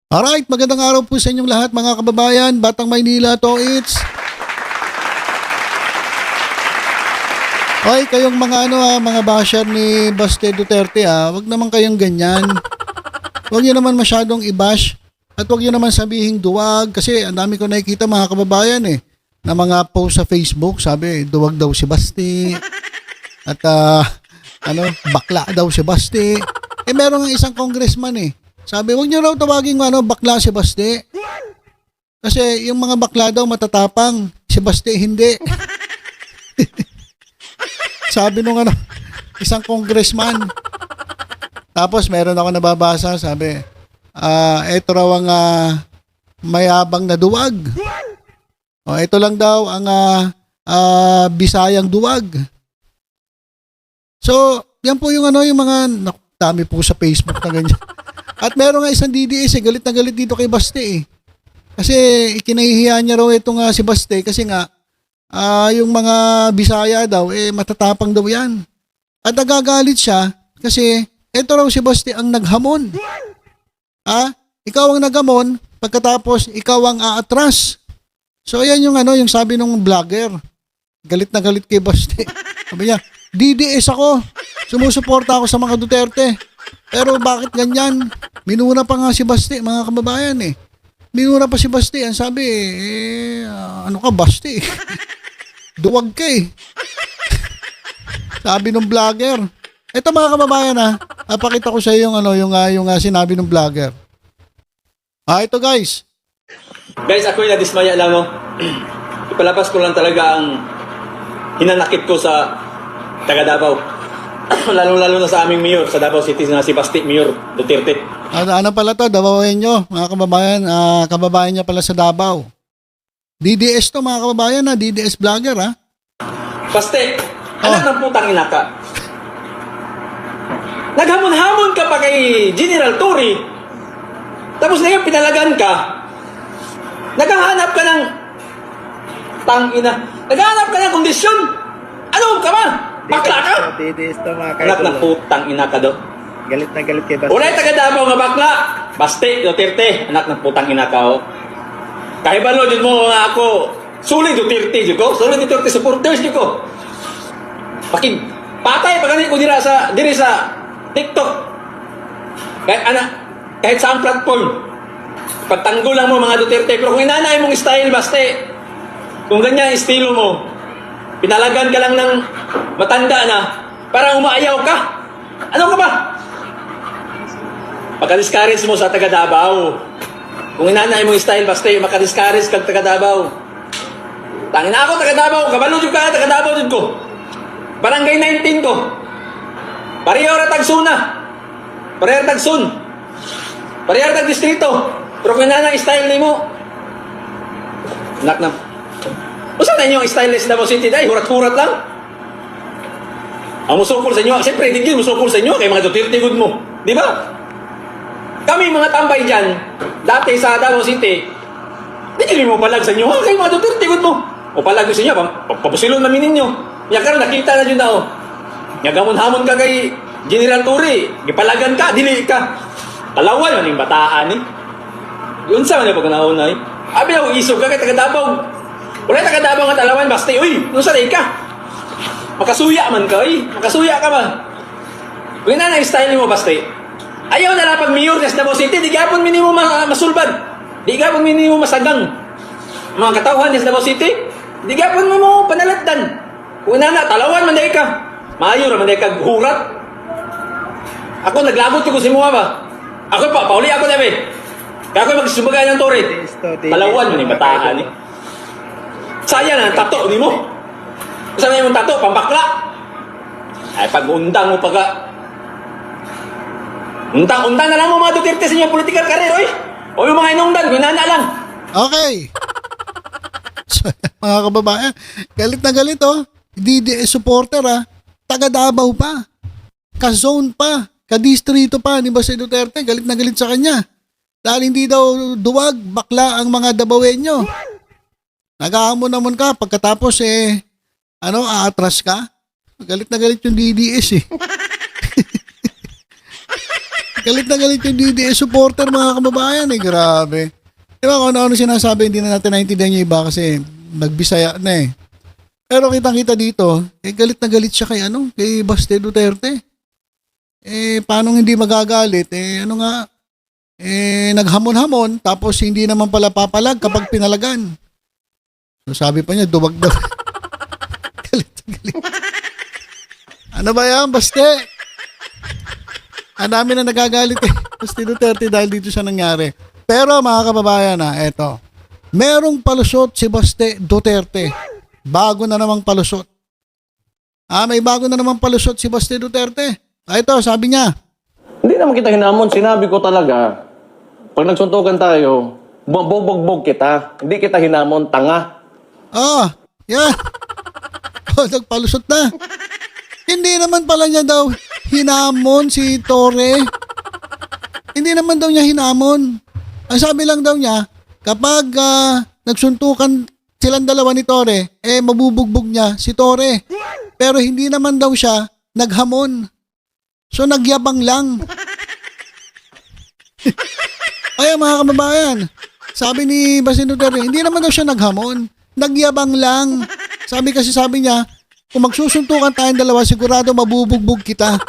Alright, magandang araw po sa inyong lahat mga kababayan, Batang Maynila to it's. Hoy, kayong mga mga basher ni Baste Duterte wag naman kayong ganyan. Wag niyo naman masyadong i-bash at wag niyo naman sabihing duwag kasi ang dami ko nakikita mga kababayan na mga post sa Facebook, sabi duwag daw si Baste at bakla daw si Baste. Meron ng isang congressman sabi, huwag niyo raw tawagin bakla si Baste. Kasi yung mga bakla daw matatapang, si Baste hindi. Sabi nung isang congressman. Tapos meron ako nababasa, sabi, ito raw ang mayabang na duwag. O, ito lang daw ang Bisayang duwag. So, yan po yung yung mga, dami po sa Facebook na ganyan. At meron nga isang DDS galit na galit dito kay Baste Kasi ikinahihiya niya raw itong si Baste kasi nga yung mga Bisaya daw matatapang daw yan. At nagagalit siya kasi ito raw si Baste ang naghamon. Ikaw ang naghamon pagkatapos ikaw ang aatras. So ayan yung yung sabi ng vlogger. Galit na galit kay Baste. Sabi niya, DDS ako. Sumusuporta ako sa mga Duterte. Pero bakit ganyan? Minura pa nga si Baste, mga kababayan Minura pa si Baste. Ang sabi, ano ka Baste? Duwag ka Sabi ng vlogger. Ito mga kababayan napakita ko sa iyo yung sinabi ng vlogger. Ito guys. Guys, ako'y nadismaya lang Ipalabas ko lang talaga ang hinanakit ko sa taga Davao. Lalo-lalo na sa aming mayor sa Davao City na si Baste Mayor Duterte. Ano pala to? Davaoen nyo, mga kababayan. Kababayan niya pala sa Davao. DDS to mga kababayan DDS vlogger Baste, anak ng putang ina ka. Naghamon-hamon ka pa kay General Torre. Tapos ngayon pinalagan ka. Naghahanap ka ng tangina. Naghahanap ka ng kondisyon. Ano ka ba? Bakla ka? DDS to mga Anak ng putang ina ka do. Galit na galit kay Baste. Unay taga Davao nga bakla. Baste Duterte, anak ng putang ina ka Kahibalo jud mo nga ako. Sulit Duterte jud ko. Sulit Duterte supporters jud ko. Paking patay pa ko diri sa TikTok. Kahit sa platform. Pagtanggol lang mo mga Duterte, pero kung inanay mong style Baste, kung ganyan estilo mo, pinalagan ka lang ng matanda na, parang umaayaw ka. Ano ka ba? Makadiscourage mo sa taga Davao. Kung inanay mong style Baste, makadiscourage kag taga Davao. Tangin na ako taga Davao, kabalo jud ka taga Davao jud ko. Barangay 19 ko. Pareho ra tagsuna. Pareho ra tagsun. Pareho ra tag distrito. Pero kung inanay style nimo, nak na. Usa na inyong stylist Davao City dai, hurat-hurat lang. Ang musukol sa inyo, siyempre hindi musukol sa inyo kay mga Duterte good mo, di ba? Kami mga tambay diyan, dati sa Davao City, hindi mo palag sa inyo, kay mga Duterte good mo. O palag sa inyo, papusilon namin ninyo. Ya karon nakita na jud na Ngagamon-hamon ka kay General Torre, gipalagan ka, dili ka. Kalawan man yung bataan Yun sa man pag naunay. Abi ako isog ka kay taga Davao. Wala taga Davao nga talawan Baste, uy, nung sanay ka? Makasuya man ka, makasuya ka ba? Kung na style mo Baste, ayaw na lang pag mayor sa Davao City, di gapon minimo masulbad. Di gapon minimo masagang. Mga katawhan sa Davao City, di gapon mo panaladdan. Kung na talawan man day ka. Mayor man day ka hurat. Ako naglabot ko si mga ba? Ako pa, pauli ako dabi. Kaya ako magsubagay ng Torre. Talawan man yung bataan Sayang ang tato ni mo. Saan na yung tato? Pambakla. Ay, pag-undang mo Undang-undang na lang mo mga Duterte sa inyong political career, O yung mga inungdan, ginana lang. Okay. So, mga kababayan, galit na galit DDS supporter taga Davao pa. Ka-zone pa. Ka-distrito pa ni Baste Duterte. Galit na galit sa kanya. Dahil hindi daw duwag, bakla ang mga Davaoenyo. Naghahamon-hamon ka pagkatapos aatras ka. Galit na galit yung DDS Galit na galit yung DDS supporter, mga kababayan, eh. Grabe. Diba kung ano-ano sinasabi, hindi na natin naintindihan yung iba kasi nagbisaya na eh. Pero kitang-kita dito, eh galit na galit siya kay kay Baste Duterte. Eh paano hindi magagalit? Eh ano nga, eh naghamon-hamon tapos hindi naman pala papalag kapag pinalagan. So sabi pa niya, duwag daw. Galit na galit. Ano ba yan, Baste? Ang dami na nagagalit eh. Baste Duterte dahil dito siya nangyari. Pero mga kababayan eto. Merong palusot si Baste Duterte. Bago na namang palusot. May bago na namang palusot si Baste Duterte. Ito, sabi niya. Hindi naman kita hinamon. Sinabi ko talaga, pag nagsuntukan tayo, bubugbog kita. Hindi kita hinamon, tanga. Yan. Nagpalusot na. Hindi naman pala niya daw hinamon si Tore. Hindi naman daw niya hinamon. Ang sabi lang daw niya, kapag nagsuntukan silang dalawa ni Tore, mabubugbog niya si Tore. Pero hindi naman daw siya naghamon. So nagyabang lang. Ay mga kababayan, sabi ni Baste Duterte, hindi naman daw siya naghamon. Nagyabang lang. Sabi niya, kung magsusuntukan tayong dalawa, sigurado mabubugbog kita.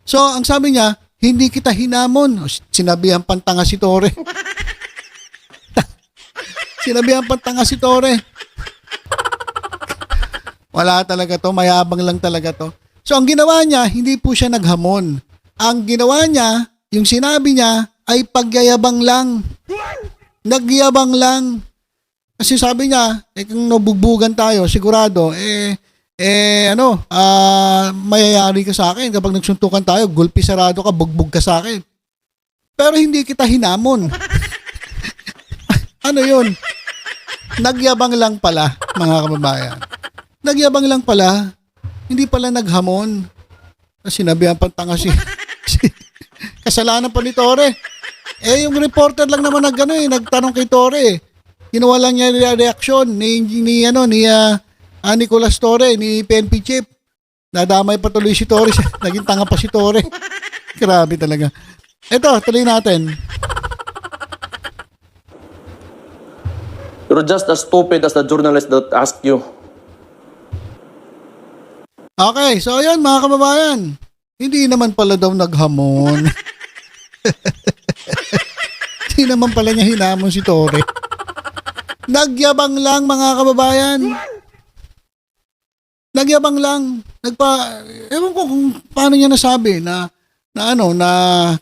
So ang sabi niya, hindi kita hinamon. Sinabihan pantanga si Tore. Sinabihan pantanga si Tore. Wala talaga to. Mayabang lang talaga to. So ang ginawa niya, hindi po siya naghamon. Ang ginawa niya, yung sinabi niya, ay pagyayabang lang. Nagyabang lang. Kasi sabi niya, kung nabugbugan tayo, sigurado, mayayari ka sa akin. Kapag nagsuntukan tayo, gulpi sarado ka, bugbog ka sa akin. Pero hindi kita hinamon. Ano yun? Nagyabang lang pala, mga kababayan. Nagyabang lang pala. Hindi pala naghamon. Sinabihan pa tanga si kasalanan pa ni Tore. Yung reporter lang naman nagtanong kay Tore. Ginawa lang niya reaction ni Nicolas Torre, ni PNP Chief. Nadamay pa tuloy si Tore. Naging tanga pa si Tore. Grabe talaga. Ito, tuloy natin. You're just as stupid as the journalist that asked you. Okay, so ayun mga kababayan. Hindi naman pala daw naghamon. Hindi naman pala niya hinamon si Tore. Nagyabang lang mga kababayan. Nagyabang lang. Ewan ko kung paano niya nasabi na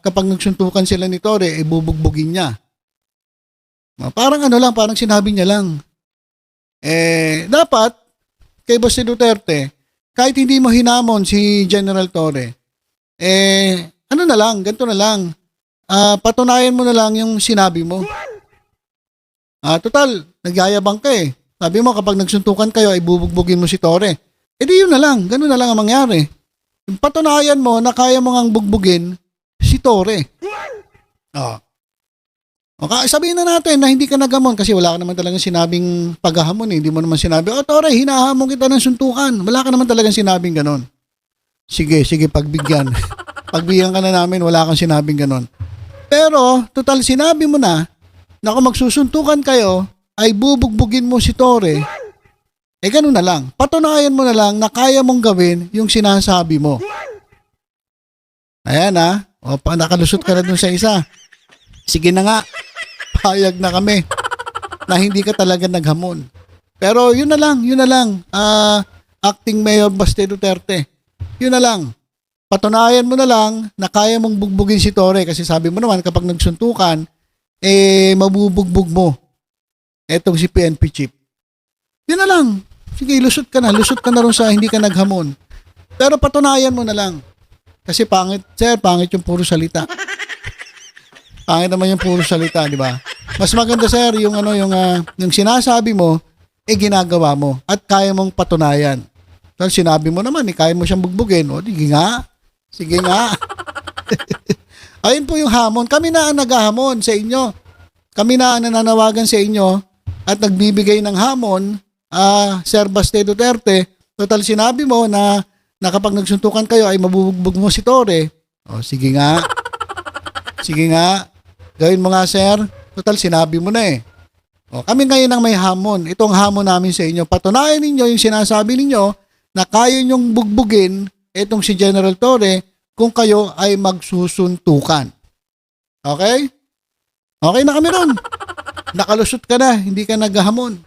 kapag nagsuntukan sila ni Tore, bubugbugin niya. Parang parang sinabi niya lang. Dapat, kay Baste Duterte, kahit hindi mo hinamon si General Torre, ganito na lang. Patunayan mo na lang yung sinabi mo. Total, nagyayabang ka eh. Sabi mo, kapag nagsuntukan kayo, ay bubugbugin mo si Torre. Di yun na lang. Ganun na lang ang mangyari. Patunayan mo na kaya mo ngang bugbugin si Torre. Okay, sabihin na natin na hindi ka naghamon kasi wala ka naman talagang sinabing paghahamon eh. Hindi mo naman sinabi, Torre, hinahamon kita ng suntukan. Wala ka naman talagang sinabing ganon. Sige, pagbigyan. Pagbigyan ka na namin, wala kang sinabing ganon. Pero, total sinabi mo na kung magsusuntukan kayo, ay bubugbugin mo si Torre. Ganun na lang. Patunayan mo na lang na kaya mong gawin yung sinasabi mo. Ayan nakalusot ka na dun sa isa. Sige na nga. Payag na kami na hindi ka talaga naghamon. Pero yun na lang. Acting Mayor Baste Duterte. Yun na lang. Patunayan mo na lang na kaya mong bugbugin si Torre kasi sabi mo naman kapag nagsuntukan, mabubugbog mo. Etong si PNP Chief. Yun na lang. Sige, lusot ka na rin sa hindi ka naghamon. Pero patunayan mo na lang. Kasi pangit yung puro salita. Pangit naman yung puro salita, di ba? Mas maganda sir yung yung sinasabi mo ginagawa mo at kaya mong patunayan. So sinabi mo naman kaya mo siyang bugbugin. Sige nga. Ayun po yung hamon. Kami na ang naghahamon sa inyo. Kami na ang nananawagan sa inyo at nagbibigay ng hamon, Sir Baste Duterte. Total sinabi mo na kapag nagsuntukan kayo ay mabubugbog mo si Torre. O, sige nga. Sige nga. Gawin mo nga, sir. Total, sinabi mo na eh. O, kami ngayon ang may hamon. Itong hamon namin sa inyo. Patunayan ninyo yung sinasabi ninyo na kaya nyong bugbugin itong si General Torre kung kayo ay magsusuntukan. Okay? Okay na kami ron. Nakalusot ka na. Hindi ka naghahamon.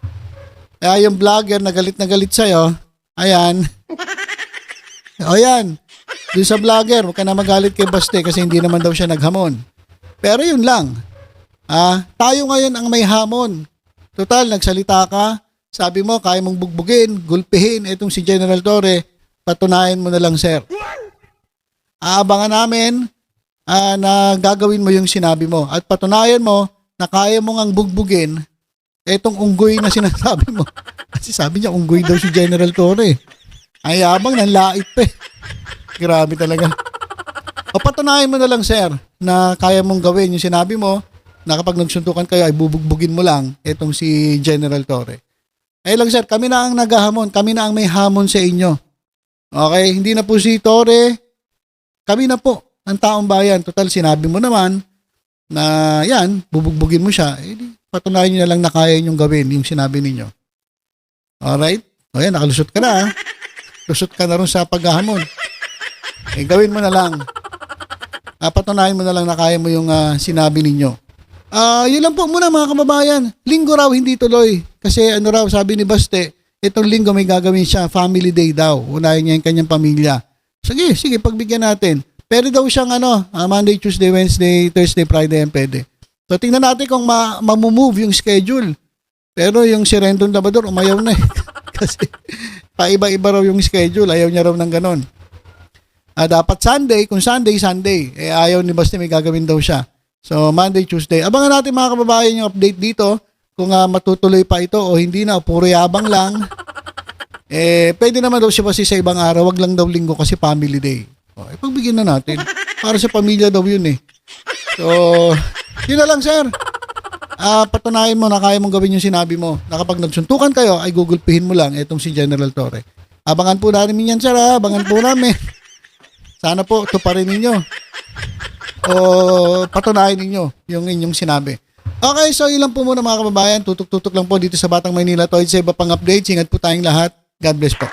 Kaya yung vlogger na galit sa'yo, ayan. O yan. Doon sa vlogger, huwag ka na magalit kay Baste kasi hindi naman daw siya naghamon. Pero yun lang. Tayo ngayon ang may hamon. Total, nagsalita ka. Sabi mo, kaya mong bugbugin, gulpihin itong si General Torre. Patunayan mo na lang, sir. Aabangan namin na gagawin mo yung sinabi mo. At patunayan mo na kaya mong ang bugbugin itong unggoy na sinasabi mo. Kasi sabi niya, unggoy daw si General Torre. Ay, abang ng lait pa eh. Grabe talaga. O patunayan mo na lang, sir, na kaya mong gawin yung sinabi mo na kapag nagsuntukan kayo ay bubugbugin mo lang itong si General Torre. Ay lang, sir, kami na ang naghahamon. Kami na ang may hamon sa inyo. Okay? Hindi na po si Torre. Kami na po, ang taong bayan. Total, sinabi mo naman na yan, bubugbugin mo siya. Eh, patunayan nyo na lang na kaya nyong gawin yung sinabi ninyo. Alright? O yan, nakalusot ka na. Lusot ka na rin sa paghahamon. Eh, gawin mo na lang. Patunayan mo na lang na kaya mo yung sinabi ninyo. Yun lang po muna mga kababayan. Linggo raw hindi tuloy. Kasi ano raw, sabi ni Baste, itong linggo may gagawin siya, family day daw. Unahin niya yung kanyang pamilya. Sige, pagbigyan natin. Pwede daw siyang Monday, Tuesday, Wednesday, Thursday, Friday, and pwede. So tingnan natin kung mamumove yung schedule. Pero yung si Rendon Labrador, umayaw na eh. Kasi paiba-iba raw yung schedule. Ayaw niya raw ng ganon. Dapat Sunday, kung Sunday. Eh ayaw ni Basti may gagawin daw siya. So Monday, Tuesday. Abangan natin mga kababayan yung update dito. Kung matutuloy pa ito o hindi na, o puro yabang lang. Pwede naman daw siya Basti sa ibang araw. Wag lang daw linggo kasi family day. Pagbigyan na natin. Para sa pamilya daw yun eh. So, yun na lang, sir. Patunayan mo na kaya mong gawin yung sinabi mo na kapag nagsuntukan kayo ay gugulpihin mo lang itong si General Torre. Abangan po namin yan, sir. Abangan po namin. Sana po tuparin ninyo o patunayan ninyo yung inyong sinabi. Okay, so yun lang po muna mga kababayan. Tutok-tutok lang po dito sa Batang Maynila. Toy sa iba pang updates. Ingat po tayong lahat. God bless po.